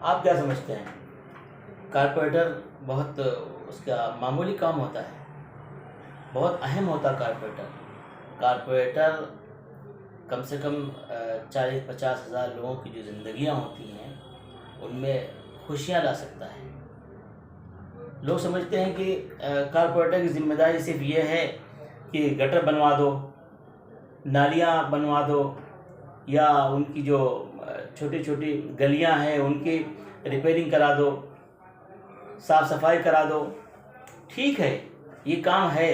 आप क्या समझते हैं? कारपोरेटर बहुत उसका मामूली काम होता है, बहुत अहम होता है कारपोरेटर। कारपोरेटर कम से कम 40-50 हज़ार लोगों की जो ज़िंदगियाँ होती हैं उनमें खुशियाँ ला सकता है। लोग समझते हैं कि कारपोरेटर की ज़िम्मेदारी सिर्फ ये है कि गटर बनवा दो, नालियाँ बनवा दो, या उनकी जो छोटी छोटी गलियां हैं उनकी रिपेयरिंग करा दो, साफ़ सफाई करा दो। ठीक है, ये काम है।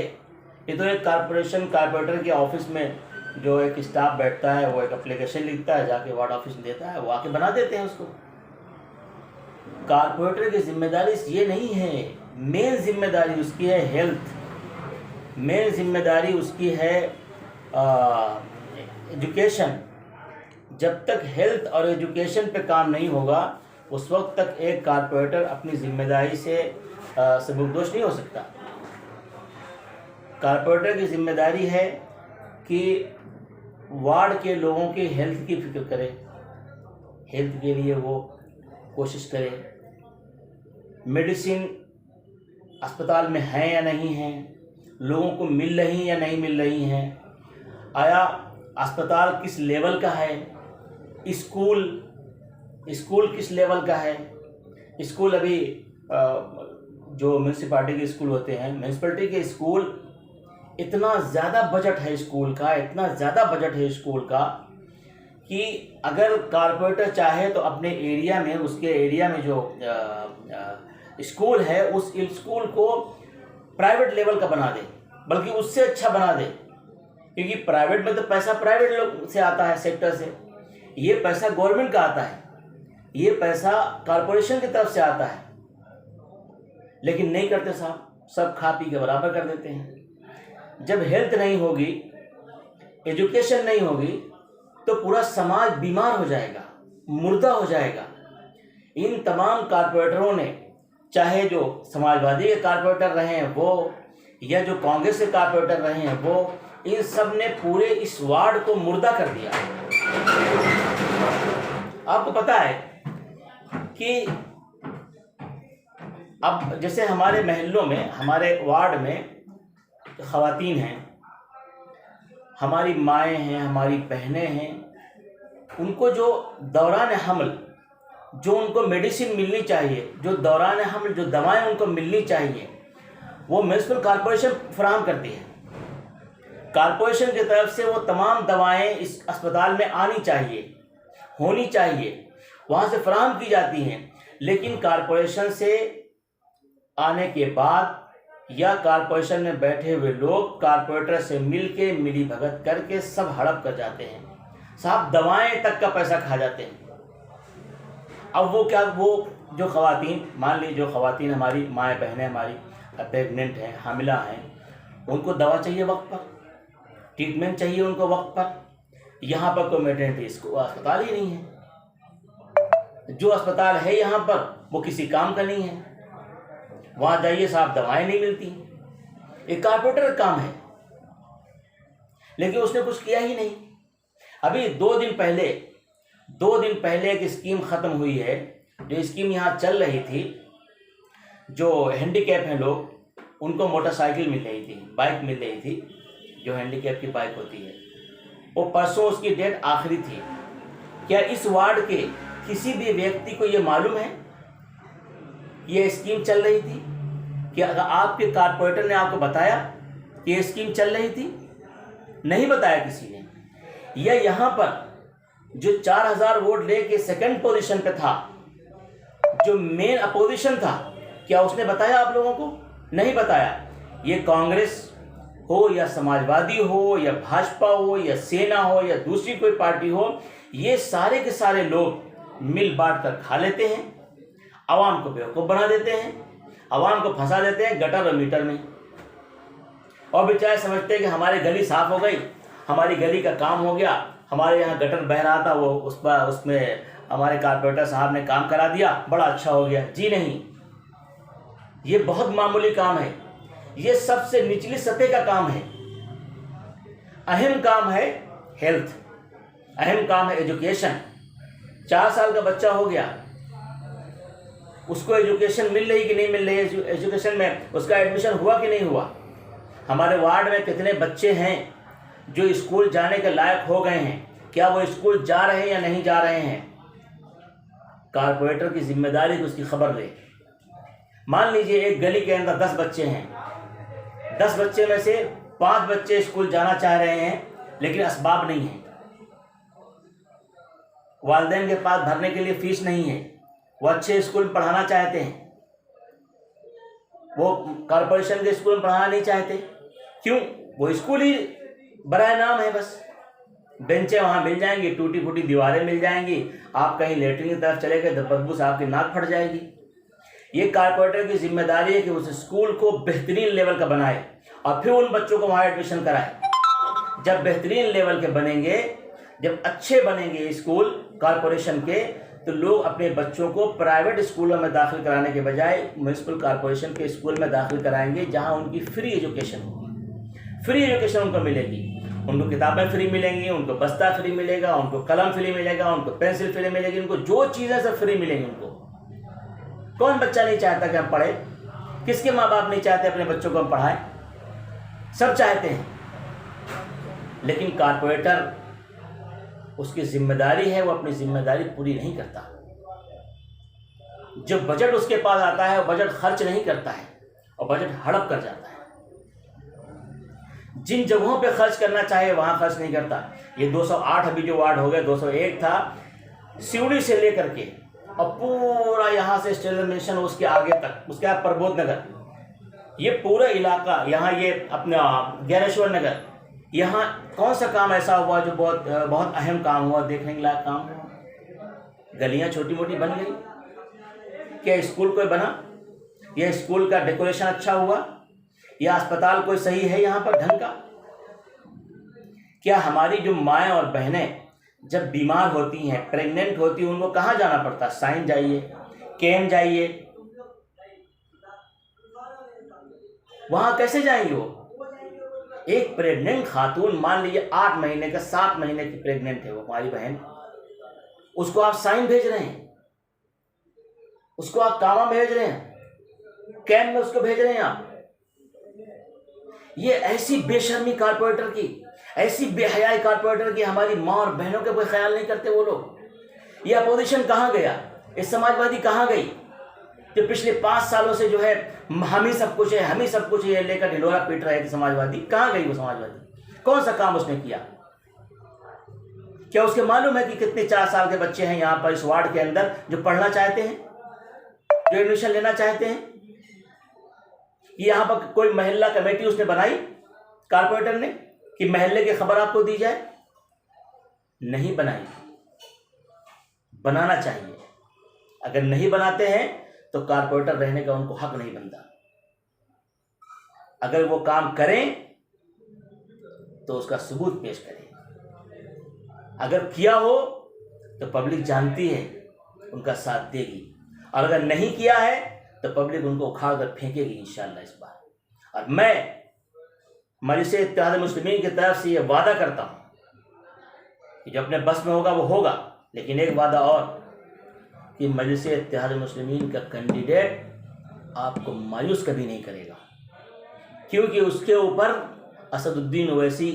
ये तो एक कारपोरेटर के ऑफिस में जो एक स्टाफ बैठता है, वो एक एप्लीकेशन लिखता है, जाके वार्ड ऑफिस में देता है, वो आके बना देते हैं उसको। कारपोरेटर की जिम्मेदारी ये नहीं है। मेन जिम्मेदारी उसकी है हेल्थ, मेन जिम्मेदारी उसकी है एजुकेशन। जब तक हेल्थ और एजुकेशन पे काम नहीं होगा उस वक्त तक एक कारपोरेटर अपनी जिम्मेदारी से सबकदोश नहीं हो सकता। कारपोरेटर की जिम्मेदारी है कि वार्ड के लोगों की हेल्थ की फिक्र करे, हेल्थ के लिए वो कोशिश करे। मेडिसिन अस्पताल में है या नहीं है, लोगों को मिल रही या नहीं मिल रही हैं, आया अस्पताल किस लेवल का है, स्कूल किस लेवल का है। स्कूल अभी जो म्यूनसिपालिटी के स्कूल होते हैं, म्यूनसिपैलिटी के स्कूल इतना ज़्यादा बजट है स्कूल का, इतना ज़्यादा बजट है स्कूल का कि अगर कारपोरेटर चाहे तो अपने एरिया में, उसके एरिया में जो स्कूल है उस स्कूल को प्राइवेट लेवल का बना दे, बल्कि उससे अच्छा बना दे। क्योंकि प्राइवेट में तो पैसा प्राइवेट लोग से आता है, सेक्टर से। ये पैसा गवर्नमेंट का आता है, ये पैसा कारपोरेशन की तरफ से आता है। लेकिन नहीं करते साहब, सब खा पी के बराबर कर देते हैं। जब हेल्थ नहीं होगी, एजुकेशन नहीं होगी, तो पूरा समाज बीमार हो जाएगा, मुर्दा हो जाएगा। इन तमाम कारपोरेटरों ने, चाहे जो समाजवादी के कारपोरेटर रहे हैं वो, या जो कांग्रेस के कारपोरेटर रहे हैं वो, इन सब ने पूरे इस वार्ड को मुर्दा कर दिया। आपको पता है कि अब जैसे हमारे महल्लों में, हमारे वार्ड में ख़वातीन हैं, हमारी माएँ हैं, हमारी बहनें हैं, उनको जो दौरान हमल जो उनको मेडिसिन मिलनी चाहिए, जो दौरान हमल जो दवाएं उनको मिलनी चाहिए, वो म्यूनसिपल कॉरपोरेशन फराहम करती है। कॉरपोरेशन की तरफ से वो तमाम दवाएं इस अस्पताल में आनी चाहिए, होनी चाहिए, वहाँ से फराहम की जाती हैं। लेकिन कॉरपोरेशन से आने के बाद या कॉरपोरेशन में बैठे हुए लोग कारपोरेटर से मिलके मिली भगत करके सब हड़प कर जाते हैं साहब, दवाएं तक का पैसा खा जाते हैं। अब वो क्या, वो जो ख़वातीन, मान लीजिए जो ख़वातीन हमारी माएँ बहनें हमारी प्रेग्नेंट हैं, हामिला हैं, उनको दवा चाहिए वक्त पर, ट्रीटमेंट चाहिए उनको वक्त पर। यहाँ पर कोई मेटर्निटी अस्पताल ही नहीं है। जो अस्पताल है यहाँ पर वो किसी काम का नहीं है। वहाँ जाइए साहब, दवाएं नहीं मिलती। एक कारपोरेटर का काम है, लेकिन उसने कुछ किया ही नहीं। अभी 2 दिन पहले एक स्कीम ख़त्म हुई है। जो स्कीम यहाँ चल रही थी, जो हैंडीकैप हैं लोग, उनको मोटरसाइकिल मिल रही थी, बाइक मिल रही थी, जो हैंडीकैप की बाइक होती है। वो परसों उसकी डेट आखिरी थी। क्या इस वार्ड के किसी भी व्यक्ति को ये मालूम है ये स्कीम चल रही थी? क्या अगर आपके कारपोरेटर ने आपको बताया कि ये स्कीम चल रही थी? नहीं बताया किसी ने। या यहाँ पर जो 4000 वोट लेके सेकंड पोजीशन पे था, जो मेन अपोजिशन था, क्या उसने बताया आप लोगों को? नहीं बताया। ये कांग्रेस हो या समाजवादी हो या भाजपा हो या सेना हो या दूसरी कोई पार्टी हो, ये सारे के सारे लोग मिल बांट कर खा लेते हैं, आवाम को बेवकूफ़ बना देते हैं, आवाम को फंसा देते हैं गटर और मीटर में। और बेचारे समझते हैं कि हमारी गली साफ हो गई, हमारी गली का काम हो गया, हमारे यहाँ गटर बह रहा था, वो उसमें हमारे कारपोरेटर साहब ने काम करा दिया, बड़ा अच्छा हो गया। जी नहीं, ये बहुत मामूली काम है। ये सबसे निचली सतह का काम है। अहम काम है हेल्थ, अहम काम है एजुकेशन। 4 साल का बच्चा हो गया, उसको एजुकेशन मिल रही कि नहीं मिल रही है, एजुकेशन में उसका एडमिशन हुआ कि नहीं हुआ। हमारे वार्ड में कितने बच्चे हैं जो स्कूल जाने के लायक हो गए हैं, क्या वो स्कूल जा रहे हैं या नहीं जा रहे हैं। कारपोरेटर की जिम्मेदारी कि उसकी खबर ले। मान लीजिए एक गली के अंदर 10 बच्चे हैं, 10 बच्चे में से 5 बच्चे स्कूल जाना चाह रहे हैं लेकिन असबाब नहीं है, वालिदैन के पास भरने के लिए फीस नहीं है, वो अच्छे स्कूल में पढ़ाना चाहते हैं, वो कारपोरेशन के स्कूल में पढ़ाना नहीं चाहते। क्यों? वो स्कूल ही बराए नाम है, बस बेंचें वहाँ मिल जाएंगी, टूटी फूटी दीवारें मिल जाएंगी, आप कहीं लेटरिन की तरफ चले गए तो बदबू से आपकी नाक फट जाएगी। ये कारपोरेटर की जिम्मेदारी है कि उस स्कूल को बेहतरीन लेवल का बनाए और फिर उन बच्चों को वहाँ एडमिशन कराए। जब बेहतरीन लेवल के बनेंगे, जब अच्छे बनेंगे स्कूल कारपोरेशन के, तो लोग अपने बच्चों को प्राइवेट स्कूलों में दाखिल कराने के बजाय म्यूनसिपल कारपोरेशन के स्कूल में दाखिल कराएंगे, जहाँ उनकी फ्री एजुकेशन होगी। फ्री एजुकेशन उनको मिलेगी, उनको किताबें फ्री मिलेंगी, उनको बस्ता फ्री मिलेगा, उनको कलम फ्री मिलेगा, उनको पेंसिल फ्री मिलेगी, उनको जो चीज़ें सब फ्री मिलेंगी उनको। कौन बच्चा नहीं चाहता कि हम पढ़े? किसके माँ बाप नहीं चाहते अपने बच्चों को हम पढ़ाएं? सब चाहते हैं, लेकिन कारपोरेटर उसकी जिम्मेदारी है, वो अपनी जिम्मेदारी पूरी नहीं करता। जो बजट उसके पास आता है वो बजट खर्च नहीं करता है और बजट हड़प कर जाता है। जिन जगहों पे खर्च करना चाहिए वहां खर्च नहीं करता। ये 208 अभी जो वार्ड हो गया, 201 था, सिवड़ी से लेकर के और पूरा यहाँ से स्टेशन मिशन उसके आगे तक, उसके बाद प्रबोध नगर, ये पूरा इलाका, यहाँ ये अपना ज्ञानेश्वर नगर, यहाँ कौन सा काम ऐसा हुआ जो बहुत बहुत अहम काम हुआ, देखने के लायक काम हुआ? गलियाँ छोटी मोटी बन गई क्या? स्कूल कोई बना? या स्कूल का डेकोरेशन अच्छा हुआ? या अस्पताल कोई सही है यहाँ पर ढंग का? क्या हमारी जो माएँ और बहनें जब बीमार होती हैं, प्रेग्नेंट होती हैं, उनको कहाँ जाना पड़ता? साइन जाइए, केम जाइए, वहाँ कैसे जाएंगे वो? एक प्रेग्नेंट खातून, मान लीजिए 8 महीने का, 7 महीने की प्रेग्नेंट है वो हमारी बहन, उसको आप साइन भेज रहे हैं, उसको आप कामा भेज रहे हैं, कैम में उसको भेज रहे हैं आप। ये ऐसी बेशर्मी कारपोरेटर की, ऐसी बेहयाई कारपोरेटर की, हमारी माँ और बहनों के कोई ख्याल नहीं करते वो लोग। ये अपोजिशन कहाँ गया? ये समाजवादी कहाँ गई जो पिछले 5 सालों से जो है हम ही सब कुछ है, हम ही सब कुछ है लेकर ढिंढोरा पीट रहे थे? समाजवादी कहाँ गई? वो समाजवादी कौन सा काम उसने किया? क्या उसके मालूम है कि कितने 4 साल के बच्चे हैं यहाँ पर इस वार्ड के अंदर जो पढ़ना चाहते हैं, जो एडमिशन लेना चाहते हैं? यहाँ पर कोई महिला कमेटी उसने बनाई कारपोरेटर ने कि महल्ले की खबर आपको दी जाए? नहीं बनाई। बनाना चाहिए। अगर नहीं बनाते हैं तो कारपोरेटर रहने का उनको हक नहीं बनता। अगर वो काम करें तो उसका सबूत पेश करें। अगर किया हो तो पब्लिक जानती है, उनका साथ देगी, और अगर नहीं किया है तो पब्लिक उनको उखाड़ कर फेंकेगी इंशाअल्लाह इस बार। और मैं मजलिस इत्तेहाद मुस्लिमीन की तरफ से ये वादा करता हूँ कि जो अपने बस में होगा वो होगा, लेकिन एक वादा और कि मजलिस इत्तेहाद मुस्लिमीन का कैंडिडेट आपको मायूस कभी नहीं करेगा, क्योंकि उसके ऊपर असदुद्दीन ओवैसी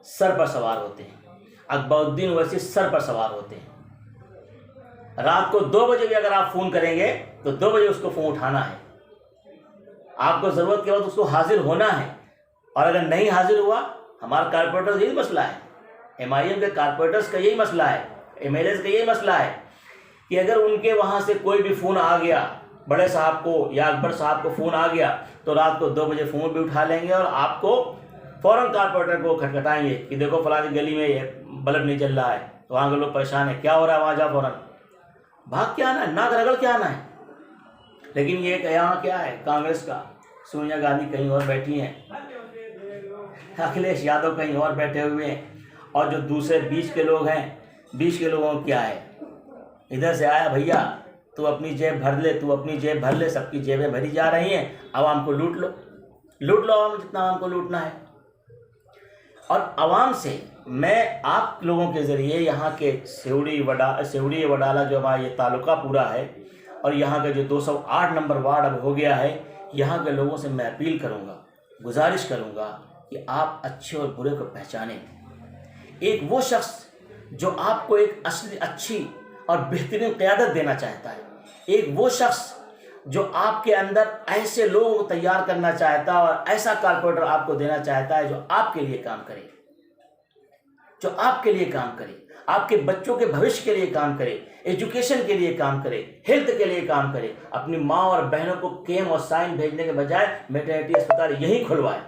सर पर सवार होते हैं, अकबरुद्दीन ओवैसी सर पर सवार होते हैं। रात को 2 बजे भी अगर आप फ़ोन करेंगे तो 2 बजे उसको फ़ोन उठाना है। आपको ज़रूरत के बाद उसको हाजिर होना है, और अगर नहीं हाजिर हुआ, हमारा कारपोरेटर्स यही मसला है, MIM के कारपोरेटर्स का यही मसला है, MLAs का यही मसला है कि अगर उनके वहाँ से कोई भी फ़ोन आ गया, बड़े साहब को या अकबर साहब को फ़ोन आ गया, तो रात को 2 बजे फ़ोन भी उठा लेंगे और आपको फ़ौरन कारपोरेटर को खटखटाएंगे कि देखो फलानी गली में ये बल्ब नहीं चल रहा है, तो वहाँ के लोग परेशान है, क्या हो रहा है, वहाँ जाओ फ़ौरन भाग के आना है, नाक रगड़ के आना है। लेकिन ये यहाँ क्या है, कांग्रेस का सोनिया गांधी कहीं और बैठी हैं, अखिलेश यादव कहीं और बैठे हुए हैं, और जो दूसरे 20 के लोग हैं, 20 के लोगों को क्या है, इधर से आया भैया तू अपनी जेब भर ले, तू अपनी जेब भर ले, सबकी जेबें भरी जा रही हैं, आवाम को लूट लो, लूट लो आवाम जितना आवाम को लूटना है। और आवाम से मैं आप लोगों के ज़रिए यहाँ के सेवड़ी वडाला जो हमारा ये तालुका पूरा है, और यहाँ का जो 208 नंबर वार्ड अब हो गया है, यहाँ के लोगों से मैं अपील करूँगा, गुजारिश करूँगा कि आप अच्छे और बुरे को पहचानें। एक वो शख्स जो आपको एक असली अच्छी और बेहतरीन क़यादत देना चाहता है, एक वो शख्स जो आपके अंदर ऐसे लोगों को तैयार करना चाहता है और ऐसा कारपोरेटर आपको देना चाहता है जो आपके लिए काम करे, जो आपके लिए काम करे, आपके बच्चों के भविष्य के लिए काम करे, एजुकेशन के लिए काम करे, हेल्थ के लिए काम करे। अपनी माँ और बहनों को केम और साइन भेजने के बजाय मैटरनिटी अस्पताल यही खुलवाए।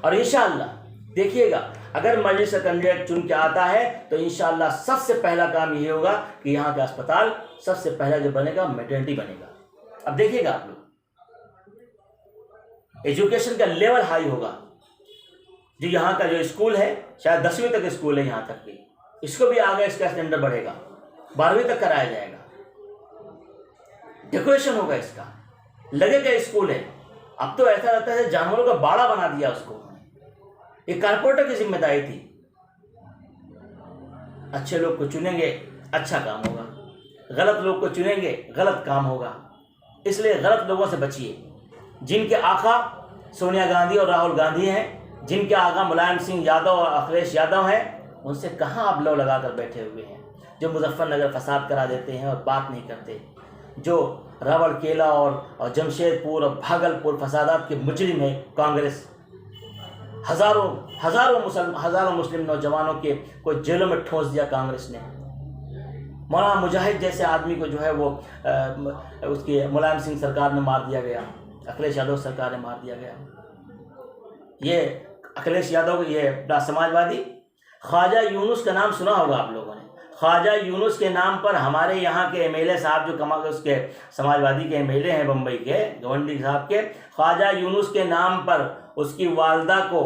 और इंशाअल्लाह देखिएगा, अगर मजलिस का कैंडिडेट चुन के आता है तो इंशाअल्लाह सबसे पहला काम ये होगा कि यहाँ का अस्पताल सबसे पहला जो बनेगा मैटरनिटी बनेगा। अब देखिएगा आप लोग, एजुकेशन का लेवल हाई होगा। जो यहाँ का जो स्कूल है, शायद 10वीं तक स्कूल है यहाँ तक भी, इसको भी आगे इसका स्टैंडर्ड बढ़ेगा, 12वीं तक कराया जाएगा। डेकोरेशन होगा, इसका लगेगा स्कूल है। अब तो ऐसा लगता है जानवरों का बाड़ा बना दिया उसको। एक कारपोरेटर की जिम्मेदारी थी। अच्छे लोग को चुनेंगे, अच्छा काम होगा, गलत लोग को चुनेंगे, गलत काम होगा। इसलिए गलत लोगों से बचिए। जिनके आका सोनिया गांधी और राहुल गांधी हैं, जिनके आका मुलायम सिंह यादव और अखिलेश यादव हैं, उनसे कहाँ आप लोग लगा कर बैठे हुए हैं, जो मुजफ्फरनगर फसाद करा देते हैं और बात नहीं करते, जो रावलकेला और जमशेदपुर और भागलपुर फसादात के मुजरिम है कांग्रेस। हजारों मुस्लिम नौजवानों के को जेलों में ठोंस दिया कांग्रेस ने। मौलाना मुजाहिद जैसे आदमी को जो है वो उसकी मुलायम सिंह सरकार ने मार दिया गया, अखिलेश यादव सरकार ने मार दिया गया। ये अखिलेश यादव, ये समाजवादी ख्वाजा यूनुस का नाम सुना होगा आप लोगों ने। ख्वाजा यूनुस के नाम पर हमारे यहाँ के एमएलए साहब जो कमा के उसके समाजवादी के एमएलए हैं बम्बई के, गवंडी साहब के, ख्वाजा यूनुस के नाम पर उसकी वालदा को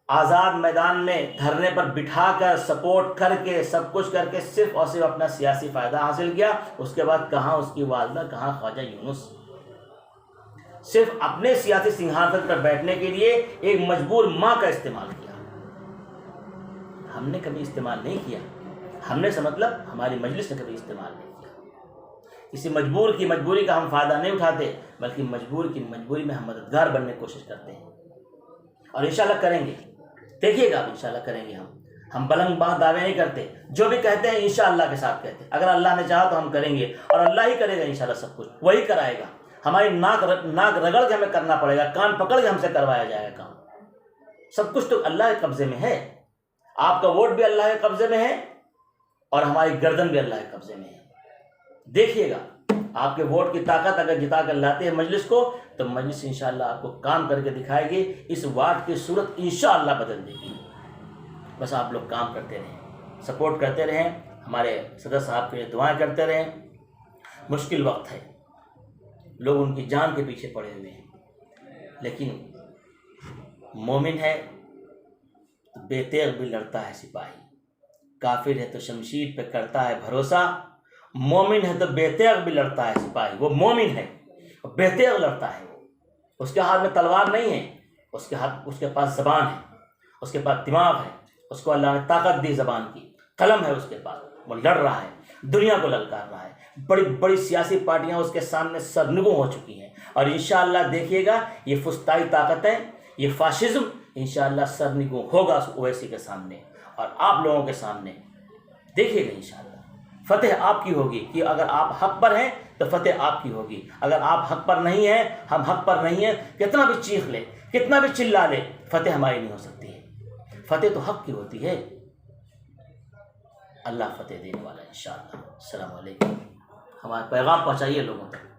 आज़ाद मैदान में धरने पर बिठाकर सपोर्ट करके सब कुछ करके सिर्फ और सिर्फ अपना सियासी फ़ायदा हासिल किया। उसके बाद कहाँ उसकी वालदा, कहाँ ख्वाजा यूनुस। सिर्फ अपने सियासी सिंहासन पर बैठने के लिए एक मजबूर माँ का इस्तेमाल किया। हमने कभी इस्तेमाल नहीं किया। हमने से मतलब हमारी मजलिस ने कभी इस्तेमाल नहीं किया। किसी मजबूर की मजबूरी का हम फ़ायदा नहीं उठाते, बल्कि मजबूर की मजबूरी में हम मददगार बनने की कोशिश करते हैं। और इंशाल्लाह करेंगे, देखिएगा आप, इंशाल्लाह करेंगे। हम बुलंद बात दावे नहीं करते, जो भी कहते हैं इंशाअल्लाह के साथ कहते हैं। अगर अल्लाह ने चाहा तो हम करेंगे और अल्लाह ही करेगा इंशाल्लाह, सब कुछ वही कराएगा। हमारी नाक रगड़ के हमें करना पड़ेगा, कान पकड़ के हमसे करवाया जाएगा काम। सब कुछ तो अल्लाह के कब्जे में है। आपका वोट भी अल्लाह के कब्जे में है और हमारी गर्दन भी अल्लाह के कब्जे में है। देखिएगा, आपके वोट की ताकत अगर जिता कर लाते हैं मजलिस को, तो मजलिस इंशाअल्लाह आपको काम करके दिखाएगी। इस वार्ड की सूरत इंशाअल्लाह बदल देगी। बस आप लोग काम करते रहें, सपोर्ट करते रहें, हमारे सदर साहब के लिए दुआएं करते रहें। मुश्किल वक्त है, लोग उनकी जान के पीछे पड़े हुए हैं, लेकिन मोमिन है तो बेतेग भी लड़ता है सिपाही, काफिर है तो शमशीर पे करता है भरोसा, मोमिन है तो बेतेग भी लड़ता है सिपाही। वो मोमिन है, बेतेग लड़ता है। वो उसके हाथ में तलवार नहीं है, उसके पास ज़बान है, उसके पास दिमाग है, उसको अल्लाह ने ताकत दी, ज़बान की कलम है उसके पास। वो लड़ रहा है, दुनिया को ललकार रहा है। बड़ी बड़ी सियासी पार्टियां उसके सामने सरनगू हो चुकी हैं और इंशाअल्लाह देखिएगा ये फुस्ताई ताकतें, ये फाशिज्म इंशाअल्लाह सरनगू होगा उस ओवैसी के सामने और आप लोगों के सामने। देखिएगा इंशाअल्लाह फतेह आपकी होगी कि अगर आप हक पर हैं तो फतेह आपकी होगी। अगर आप हक पर नहीं हैं, हम हक पर नहीं हैं, कितना भी चीख ले, कितना भी चिल्ला ले, फतेह हमारी नहीं हो सकती है। फतेह तो हक की होती है। अल्लाह फतेह देने वाला है इंशाअल्लाह। अस्सलाम वालेकुम। हमारा पैगाम पहुँचाइए लोगों तक।